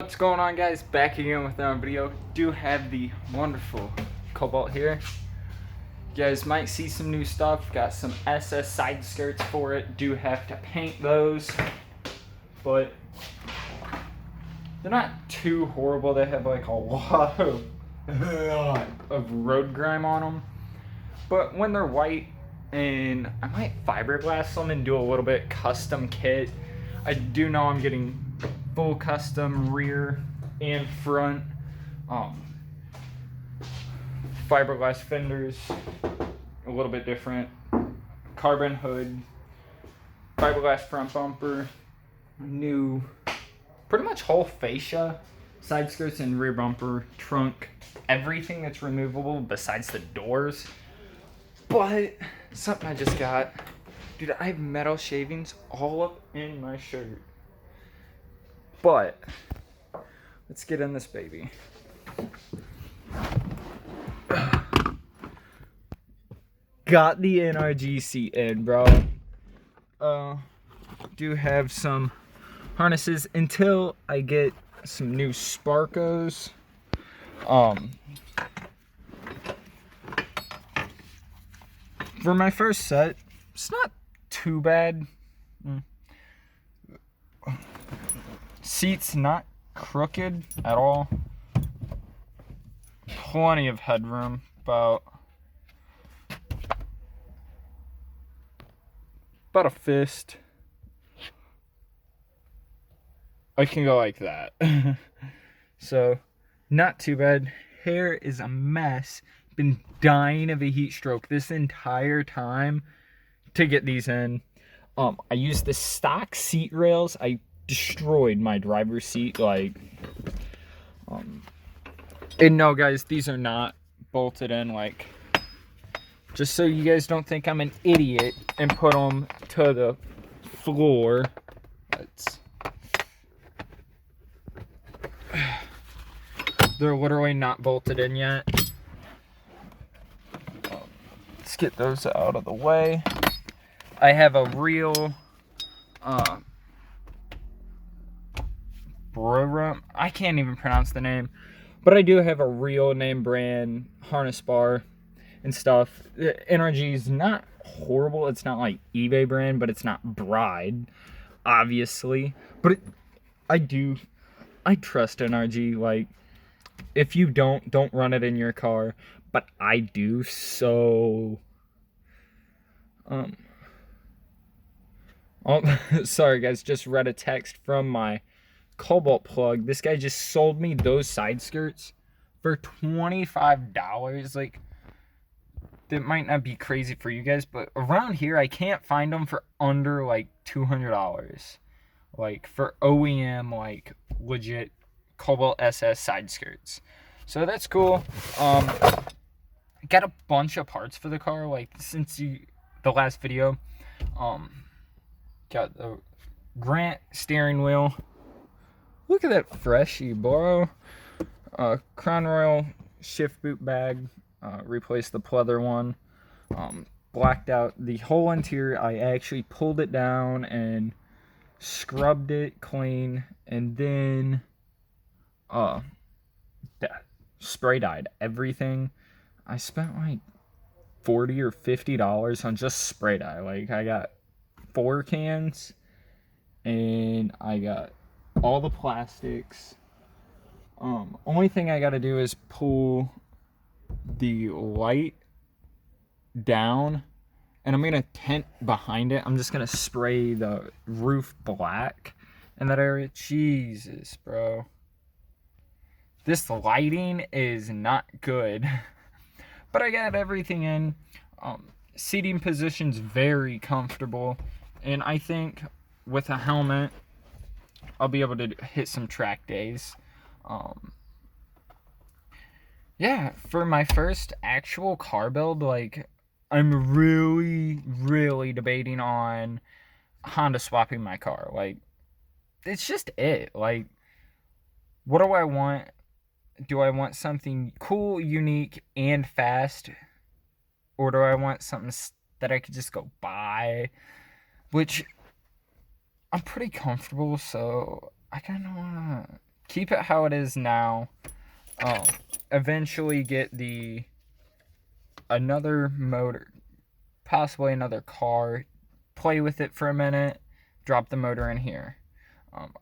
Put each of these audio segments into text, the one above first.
What's going on, guys? Back again with another video. Do have the wonderful Cobalt here. You guys might see some new stuff. Got some SS side skirts for it. Do have to paint those, but they're not too horrible. They have like a lot of road grime on them, but when they're white, and I might fiberglass them and do a little bit custom kit. I do know I'm getting full custom rear and front fiberglass fenders, a little bit different, carbon hood, fiberglass front bumper, new pretty much whole fascia, side skirts and rear bumper, trunk, everything that's removable besides the doors. But something I just got, dude, I have metal shavings all up in my shirt. But let's get in this baby. Got the NRG seat in, bro. Do have some harnesses until I get some new Sparkos. For my first set, it's not too bad. Seat's not crooked at all. Plenty of headroom, about a fist. I can go like that. So, not too bad. Hair is a mess. Been dying of a heat stroke this entire time to get these in. I used the stock seat rails. I destroyed my driver's seat, like, and no, guys, these are not bolted in, like, just so you guys don't think I'm an idiot and put them to the floor. They're literally not bolted in yet. Let's get those out of the way. I have a real I can't even pronounce the name, but I do have a real name brand harness bar and stuff. The NRG is not horrible. It's not like eBay brand, but it's not Bride, obviously. But I trust NRG. Like, if you don't run it in your car, but I do. So oh, sorry guys, just read a text from my Cobalt plug. This guy just sold me those side skirts for $25. Like, that might not be crazy for you guys, but around here I can't find them for under like $200. Like, for OEM, like, legit Cobalt SS side skirts. So that's cool. Got a bunch of parts for the car, like, since the last video. Got the Grant steering wheel. Look at that freshie, bro. Crown Royal shift boot bag. Replaced the pleather one. Blacked out the whole interior. I actually pulled it down and scrubbed it clean, and then spray dyed everything. I spent like $40 or $50 on just spray dye. Like, I got 4 cans, and I got all the plastics. Only thing I gotta do is pull the light down, and I'm gonna tint behind it. I'm just gonna spray the roof black in that area. Jesus, bro. This lighting is not good. But I got everything in. Seating position's very comfortable, and I think with a helmet I'll be able to hit some track days. Yeah, for my first actual car build, like, I'm really debating on Honda swapping my car. Like, it's just it. Like, what do I want? Do I want something cool, unique, and fast? Or do I want something that I could just go buy? Which I'm pretty comfortable, so I kind of want to keep it how it is now. Eventually get another motor, possibly another car, play with it for a minute, drop the motor in here.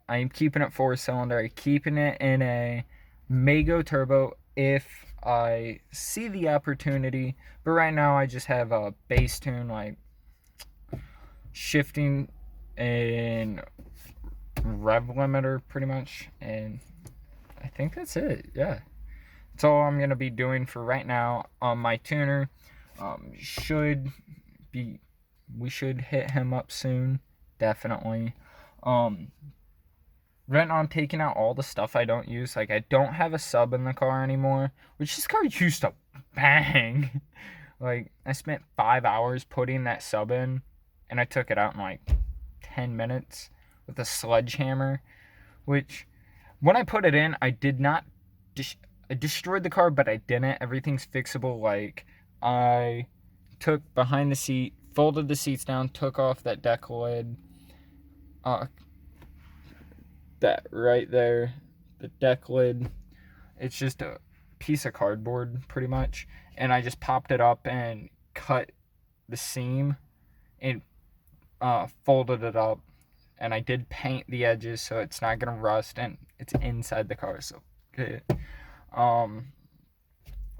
I'm keeping it 4-cylinder. I'm keeping it in a Mago turbo if I see the opportunity. But right now I just have a base tune, like shifting and rev limiter pretty much. And I think that's it. Yeah. That's all I'm going to be doing for right now on my tuner. We should hit him up soon. Definitely. Right now I'm taking out all the stuff I don't use. Like, I don't have a sub in the car anymore, which this car used to bang. Like, I spent 5 hours putting that sub in, and I took it out in like 10 minutes with a sledgehammer, which when I put it in, I did not I destroyed the car, but I didn't. Everything's fixable. Like, I took behind the seat, folded the seats down, took off that deck lid, that right there, the deck lid. It's just a piece of cardboard pretty much, and I just popped it up and cut the seam and folded it up, and I did paint the edges so it's not gonna rust, and it's inside the car, so good. Only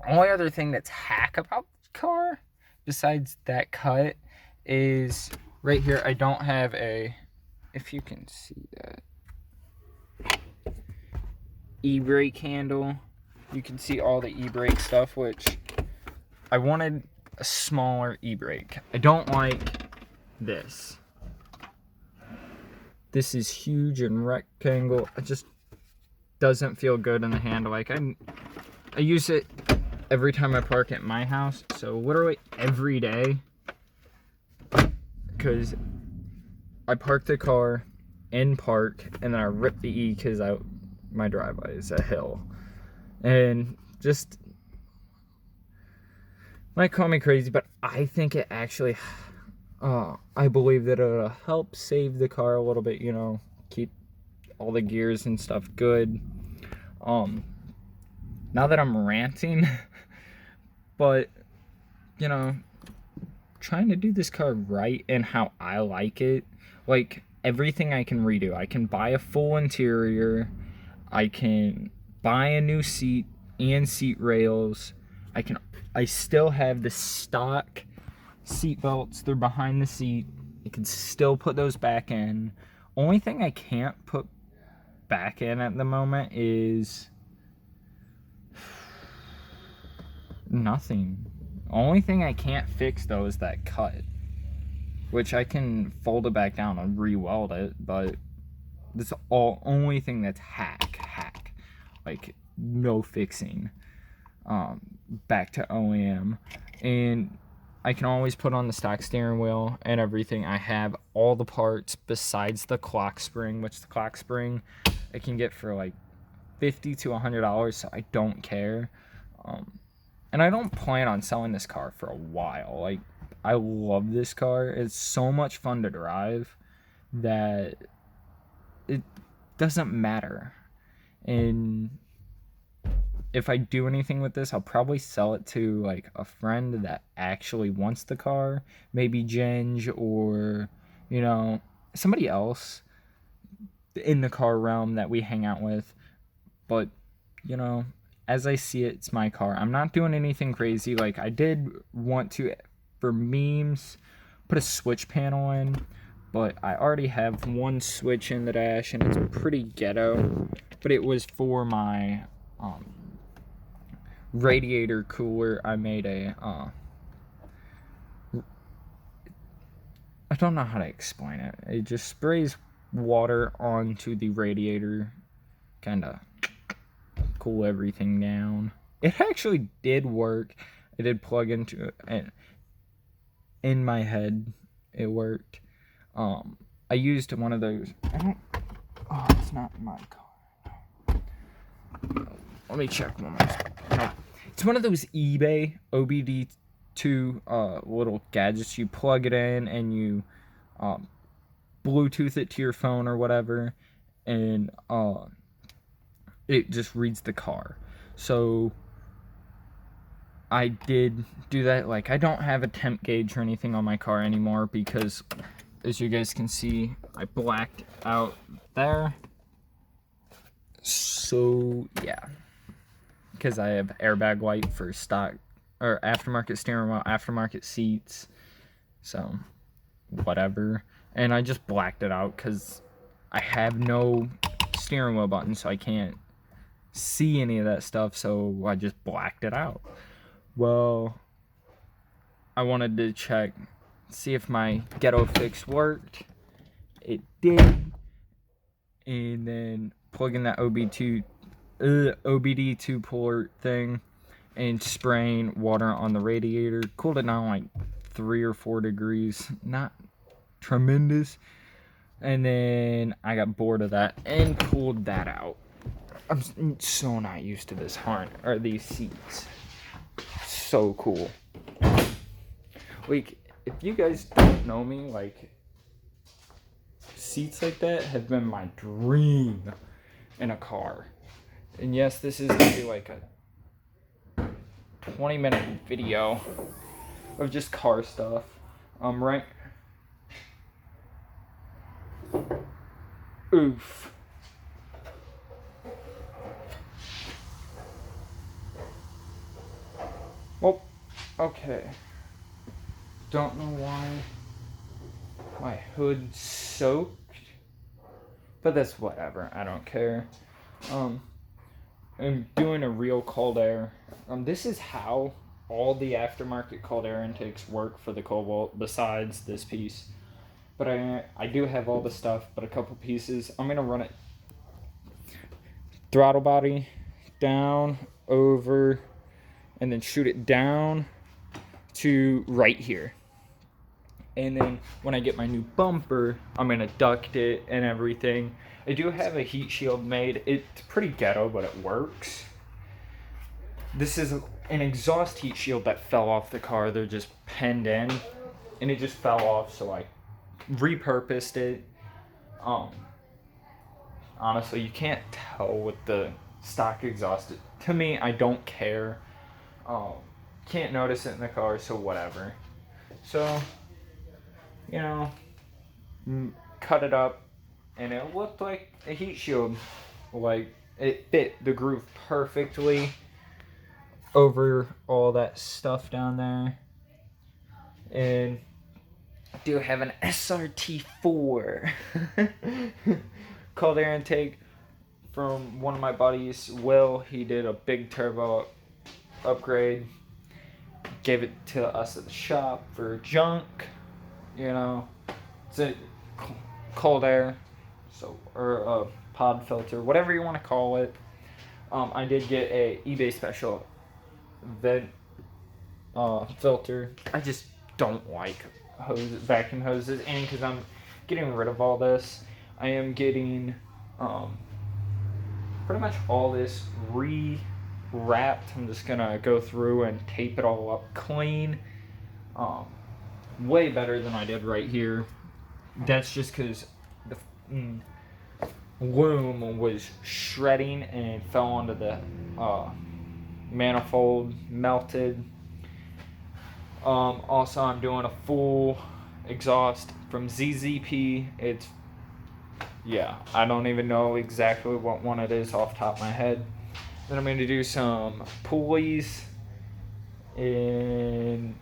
other thing that's hack about the car besides that cut is right here. I don't have if you can see that, e-brake handle. You can see all the e-brake stuff, which I wanted a smaller e-brake. I don't like this. This is huge and rectangle. It just doesn't feel good in the handle. Like, I use it every time I park at my house, so literally every day, because I park the car in park and then I rip the E because my driveway is a hill. And just, might call me crazy, but I think it actually, I believe that it'll help save the car a little bit, you know, keep all the gears and stuff good. Now that I'm ranting, but, you know, trying to do this car right and how I like it. Like, everything I can redo. I can buy a full interior. I can buy a new seat and seat rails. I still have the stock seat belts. They're behind the seat. I can still put those back in. Only thing I can't put back in at the moment is nothing. Only thing I can't fix though is that cut, which I can fold it back down and re-weld it, but that's all only thing that's hack. Like, no fixing. Back to OEM. And I can always put on the stock steering wheel and everything. I have all the parts besides the clock spring, which the clock spring I can get for like $50 to $100, so I don't care. And I don't plan on selling this car for a while. Like, I love this car. It's so much fun to drive that it doesn't matter. And if I do anything with this, I'll probably sell it to like a friend that actually wants the car, maybe Ginge, or, you know, somebody else in the car realm that we hang out with. But, you know, as I see it, it's my car. I'm not doing anything crazy. Like, I did want to, for memes, put a switch panel in, but I already have one switch in the dash, and it's pretty ghetto. But it was for my radiator cooler. I made I don't know how to explain it. It just sprays water onto the radiator, kind of cool everything down. It actually did work. It did plug into it, and in my head it worked. I used one of those. It's not my car. Let me check one more. No. It's one of those eBay OBD2 little gadgets. You plug it in and you Bluetooth it to your phone or whatever, and it just reads the car. So I did do that. Like, I don't have a temp gauge or anything on my car anymore because, as you guys can see, I blacked out there. So yeah, because I have airbag light for stock or aftermarket steering wheel, aftermarket seats, so whatever. And I just blacked it out because I have no steering wheel button, so I can't see any of that stuff, so I just blacked it out. Well, I wanted to check, see if my ghetto fix worked. It did. And then plug in that OBD2 port thing and spraying water on the radiator. Cooled it down like 3 or 4 degrees. Not tremendous. And then I got bored of that and pulled that out. I'm so not used to this harness or these seats. So cool. Like, if you guys don't know me, like, seats like that have been my dream in a car. And yes, this is gonna be like a 20-minute video of just car stuff. Right. Oof. Well, okay. Don't know why my hood's soaked, but that's whatever. I don't care. I'm doing a real cold air. This is how all the aftermarket cold air intakes work for the Cobalt, besides this piece. But I do have all the stuff, but a couple pieces. I'm gonna run it throttle body down, over, and then shoot it down to right here. And then when I get my new bumper, I'm gonna duct it and everything. I do have a heat shield made. It's pretty ghetto, but it works. This is an exhaust heat shield that fell off the car. They're just penned in, and it just fell off, so I repurposed it. Honestly, you can't tell with the stock exhaust. To me, I don't care. Can't notice it in the car, so whatever. So, you know, cut it up, and it looked like a heat shield. Like, it fit the groove perfectly over all that stuff down there. And I do have an SRT4 cold air intake from one of my buddies, Will. He did a big turbo upgrade, gave it to us at the shop for junk. You know, it's a cold air, so, or a pod filter, whatever you want to call it. I did get a eBay special vent filter. I just don't like vacuum hoses, and because I'm getting rid of all this, I am getting pretty much all this wrapped. I'm just gonna go through and tape it all up clean. Way better than I did right here. That's just because the loom was shredding and fell onto the manifold, melted. Also, I'm doing a full exhaust from ZZP. It's, yeah, I don't even know exactly what one it is off the top of my head. Then I'm going to do some pulleys and,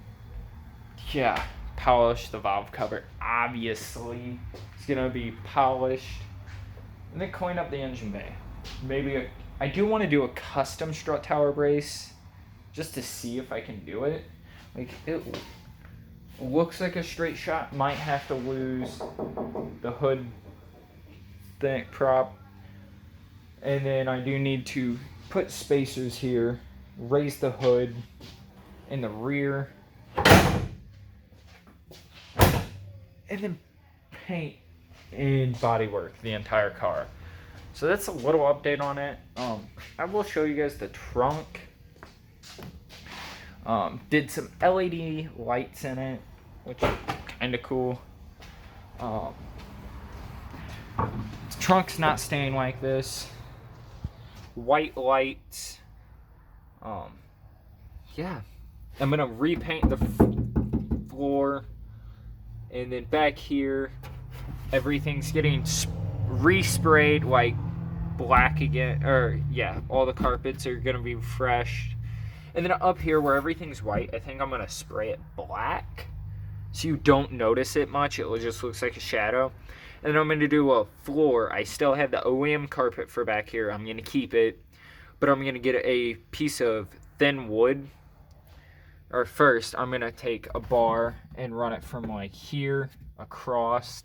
yeah, polish the valve cover. Obviously, it's going to be polished. And then clean up the engine bay. Maybe I do want to do a custom strut tower brace just to see if I can do it. Like, it looks like a straight shot. Might have to lose the hood thing prop. And then I do need to put spacers here, raise the hood in the rear, and then paint and bodywork the entire car. So that's a little update on it. I will show you guys the trunk. Did some LED lights in it, which is kind of cool. The trunk's not staying like this. white lights. Yeah, I'm gonna repaint the floor, and then back here, everything's getting resprayed like black again. Or yeah, all the carpets are gonna be refreshed. And then up here where everything's white, I think I'm gonna spray it black, so you don't notice it much. It just looks like a shadow. And then I'm gonna do a floor. I still have the OEM carpet for back here. I'm gonna keep it, but I'm gonna get a piece of thin wood. Or first, I'm gonna take a bar and run it from like here across,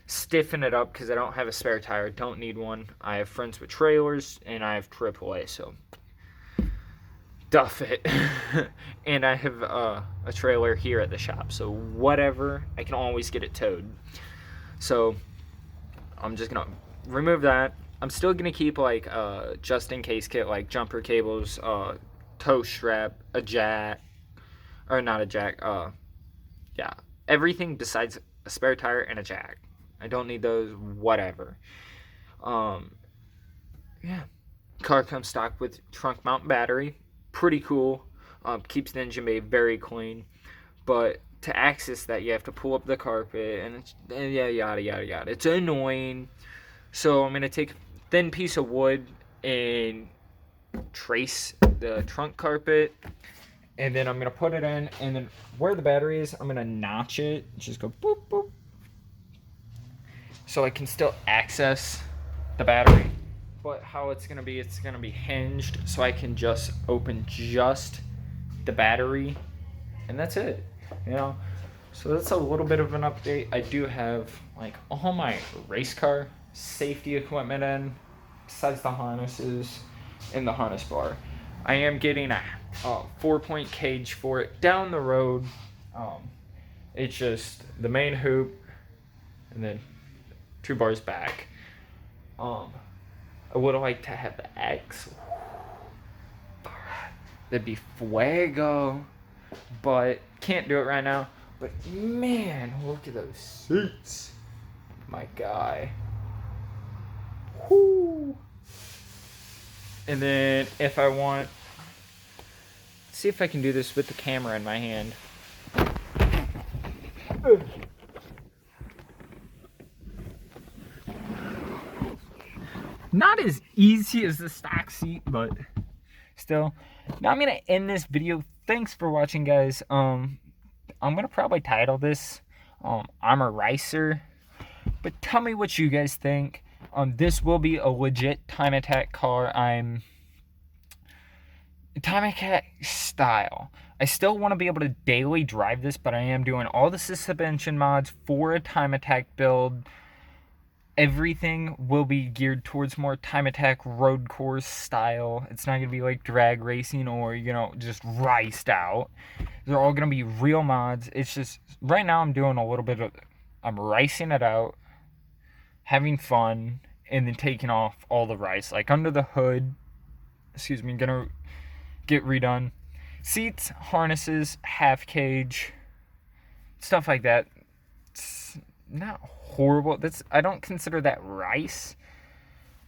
stiffen it up because I don't have a spare tire. Don't need one. I have friends with trailers and I have AAA, so duff it. And I have a trailer here at the shop, so whatever, I can always get it towed. So I'm just gonna remove that. I'm still gonna keep like just in case kit, like jumper cables, tow strap, a jack, or not a jack, yeah, everything besides a spare tire and a jack. I don't need those, whatever. Yeah, car comes stock with trunk mount battery, pretty cool. Keeps the engine bay very clean, but to access that you have to pull up the carpet, and yeah, yada yada yada. It's annoying. So I'm gonna take a thin piece of wood and trace the trunk carpet, and then I'm gonna put it in, and then where the battery is, I'm gonna notch it, just go boop boop, so I can still access the battery. But how it's gonna be hinged, so I can just open just the battery, and that's it, you know. So that's a little bit of an update. I do have like all my race car safety equipment in, besides the harnesses and the harness bar. I am getting a 4-point cage for it down the road. It's just the main hoop and then 2 bars back. I would like to have the X. That'd be fuego, but can't do it right now. But man, look at those seats, my guy. Whoo. And then if I want, see if I can do this with the camera in my hand. Not as easy as the stock seat, but still. Now I'm gonna end this video. Thanks for watching, guys. I'm gonna probably title this I'm a Ricer, but tell me what you guys think. This will be a legit time attack car. Time attack style. I still want to be able to daily drive this, but I am doing all the suspension mods for a time attack build. Everything will be geared towards more time attack road course style. It's not going to be like drag racing or, you know, just riced out. They're all going to be real mods. It's just, right now I'm doing a little bit of, I'm ricing it out, having fun, and then taking off all the rice. Like under the hood, gonna get redone. Seats, harnesses, half cage, stuff like that. It's not horrible. I don't consider that rice,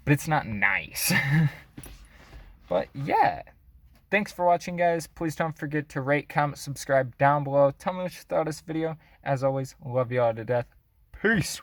but it's not nice. But yeah, thanks for watching, guys. Please don't forget to rate, comment, subscribe down below. Tell me what you thought of this video. As always, love you all to death. Peace.